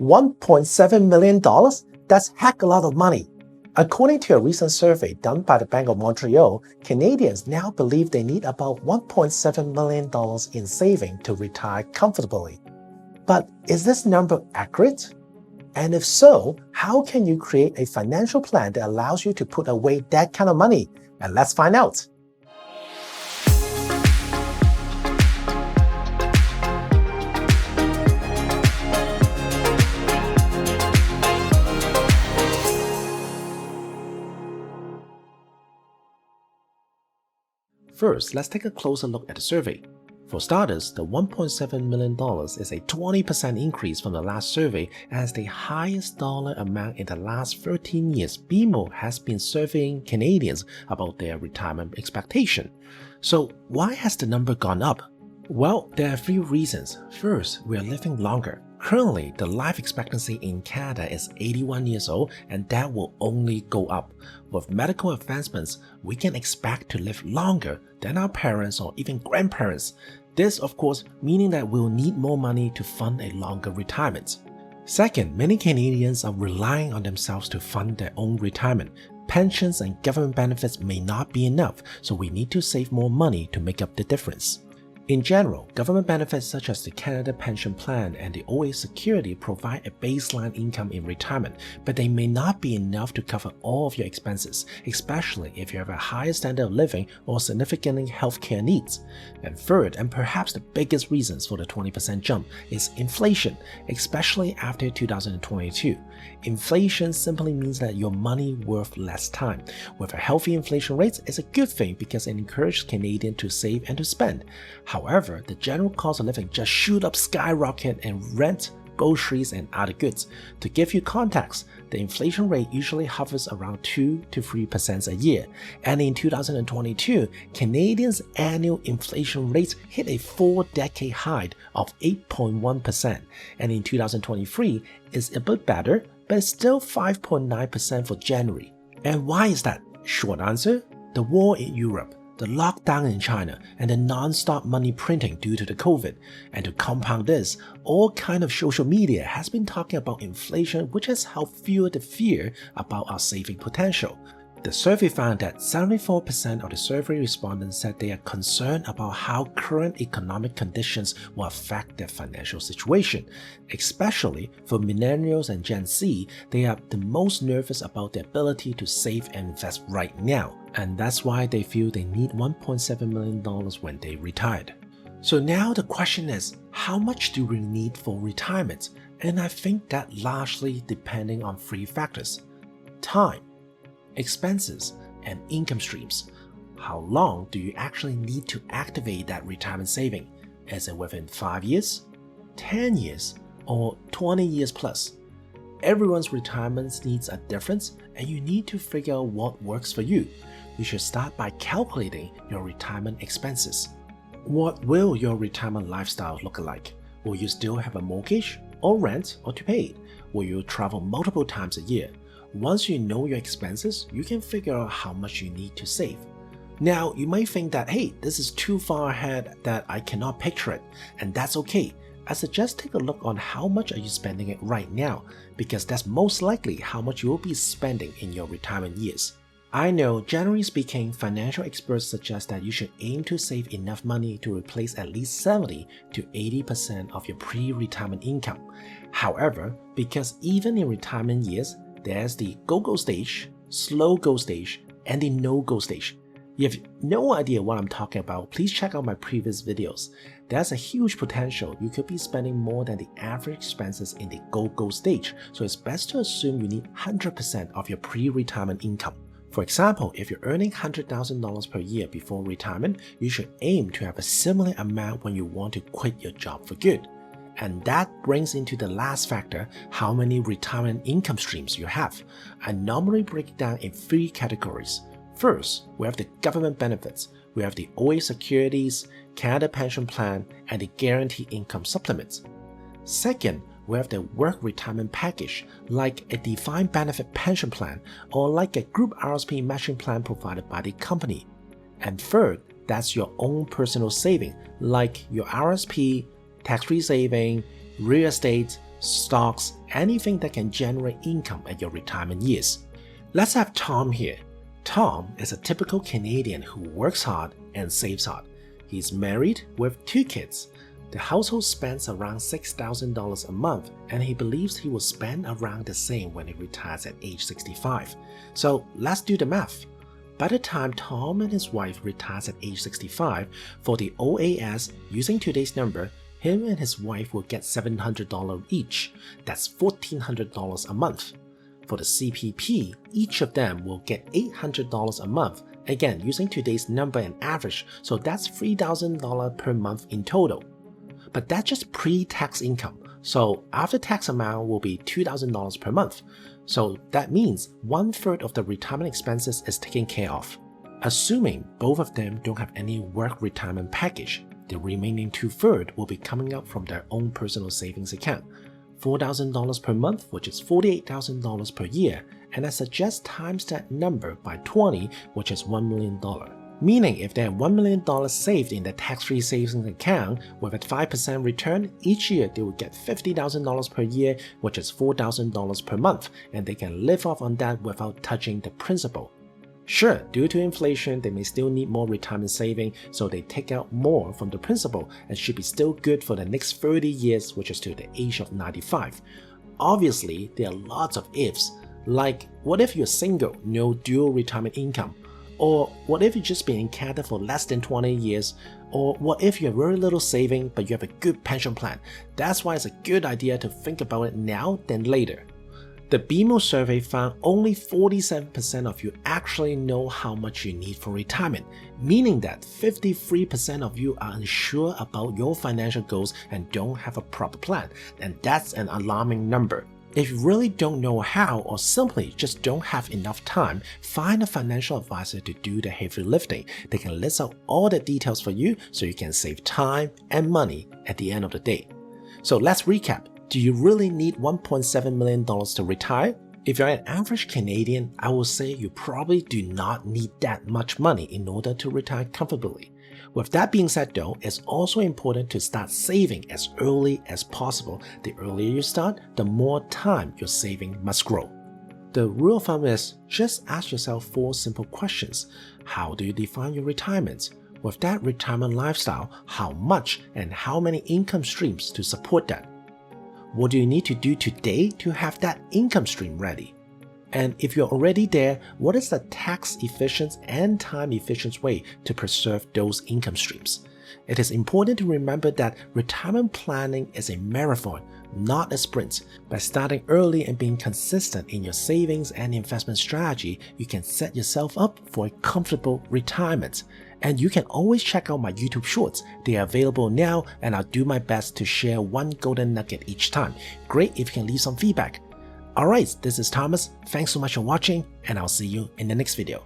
$1.7 million? That's heck a lot of money. According to a recent survey done by the Bank of Montreal, Canadians now believe they need about $1.7 million in saving to retire comfortably. But is this number accurate? And if so, how can you create a financial plan that allows you to put away that kind of money? And let's find out. First, let's take a closer look at the survey. For starters, the $1.7 million is a 20% increase from the last survey and is the highest dollar amount in the last 13 years BMO has been surveying Canadians about their retirement expectation. So why has the number gone up? Well, there are a few reasons. First, we are living longer. Currently, the life expectancy in Canada is 81 years old, and that will only go up. With medical advancements, we can expect to live longer than our parents or even grandparents. This, of course, meaning that we'll need more money to fund a longer retirement. Second, many Canadians are relying on themselves to fund their own retirement. Pensions and government benefits may not be enough, so we need to save more money to make up the difference. In general, government benefits such as the Canada Pension Plan and the OA Security provide a baseline income in retirement, but they may not be enough to cover all of your expenses, especially if you have a higher standard of living or significant healthcare needs. And third, and perhaps the biggest reasons for the 20% jump, is inflation, especially after 2022. Inflation simply means that your money worth less time. With a healthy inflation rate, it's a good thing because it encourages Canadians to save and to spend. However, the general cost of living just shoot up skyrocket and rent, groceries, and other goods. To give you context, the inflation rate usually hovers around 2 to 3% a year, and in 2022, Canadians' annual inflation rate hit a 4-decade high of 8.1%, and in 2023, it's a bit better, but it's still 5.9% for January. And why is that? Short answer, the war in Europe, the lockdown in China, and the non-stop money printing due to the COVID. And to compound this, all kind of social media has been talking about inflation, which has helped fuel the fear about our saving potential. The survey found that 74% of the survey respondents said they are concerned about how current economic conditions will affect their financial situation. Especially for millennials and Gen Z, they are the most nervous about their ability to save and invest right now. And that's why they feel they need $1.7 million when they retired. So now the question is, how much do we need for retirement? And I think that largely depending on 3 factors: time, expenses, and income streams. How long do you actually need to activate that retirement saving? Is it within 5 years, 10 years, or 20 years plus? Everyone's retirement needs are different, and you need to figure out what works for you. You should start by calculating your retirement expenses. What will your retirement lifestyle look like? Will you still have a mortgage, or rent, or to pay? Will you travel multiple times a year? Once you know your expenses, you can figure out how much you need to save. Now, you might think that, hey, this is too far ahead that I cannot picture it, and that's okay. I suggest take a look on how much are you spending it right now, because that's most likely how much you will be spending in your retirement years. I know, generally speaking, financial experts suggest that you should aim to save enough money to replace at least 70 to 80% of your pre-retirement income. However, because even in retirement years, there's the go-go stage, slow go stage, and the no-go stage. If you have no idea what I'm talking about, please check out my previous videos. There's a huge potential. You could be spending more than the average expenses in the go-go stage, so it's best to assume you need 100% of your pre-retirement income. For example, if you're earning $100,000 per year before retirement, you should aim to have a similar amount when you want to quit your job for good. And that brings into the last factor, how many retirement income streams you have. I normally break it down in 3 categories. First, we have the government benefits. We have the OA Securities, Canada Pension Plan, and the Guaranteed Income Supplements. Second, we have the work retirement package, like a defined benefit pension plan or like a group RSP matching plan provided by the company. And third, that's your own personal saving, like your RSP, tax-free saving, real estate, stocks, anything that can generate income at your retirement years. Let's have Tom here. Tom is a typical Canadian who works hard and saves hard. He's married with 2 kids. The household spends around $6,000 a month, and he believes he will spend around the same when he retires at age 65. So let's do the math. By the time Tom and his wife retires at age 65, for the OAS, using today's number, him and his wife will get $700 each. That's $1,400 a month. For the CPP, each of them will get $800 a month. Again, using today's number and average, so that's $3,000 per month in total. But that's just pre-tax income, so after-tax amount will be $2,000 per month. So that means 1/3 of the retirement expenses is taken care of. Assuming both of them don't have any work retirement package, the remaining 2/3 will be coming out from their own personal savings account. $4,000 per month, which is $48,000 per year, and I suggest times that number by 20, which is $1 million. Meaning if they have $1 million saved in their tax-free savings account with a 5% return, each year they will get $50,000 per year, which is $4,000 per month, and they can live off on that without touching the principal. Sure, due to inflation, they may still need more retirement saving, so they take out more from the principal and should be still good for the next 30 years, which is to the age of 95. Obviously, there are lots of ifs, like what if you're single, no dual retirement income? Or what if you've just been in Canada for less than 20 years? Or what if you have very little saving but you have a good pension plan? That's why it's a good idea to think about it now than later. The BMO survey found only 47% of you actually know how much you need for retirement, meaning that 53% of you are unsure about your financial goals and don't have a proper plan, and that's an alarming number. If you really don't know how or simply just don't have enough time, find a financial advisor to do the heavy lifting. They can list out all the details for you so you can save time and money at the end of the day. So let's recap. Do you really need $1.7 million to retire? If you're an average Canadian, I will say you probably do not need that much money in order to retire comfortably. With that being said though, it's also important to start saving as early as possible. The earlier you start, the more time your saving must grow. The rule of thumb is just ask yourself 4 simple questions. How do you define your retirement? With that retirement lifestyle, how much and how many income streams to support that? What do you need to do today to have that income stream ready? And if you're already there, what is the tax-efficient and time-efficient way to preserve those income streams? It is important to remember that retirement planning is a marathon, not a sprint. By starting early and being consistent in your savings and investment strategy, you can set yourself up for a comfortable retirement. And you can always check out my YouTube shorts. They are available now, and I'll do my best to share one golden nugget each time. Great if you can leave some feedback. Alright, this is Thomas. Thanks so much for watching, and I'll see you in the next video.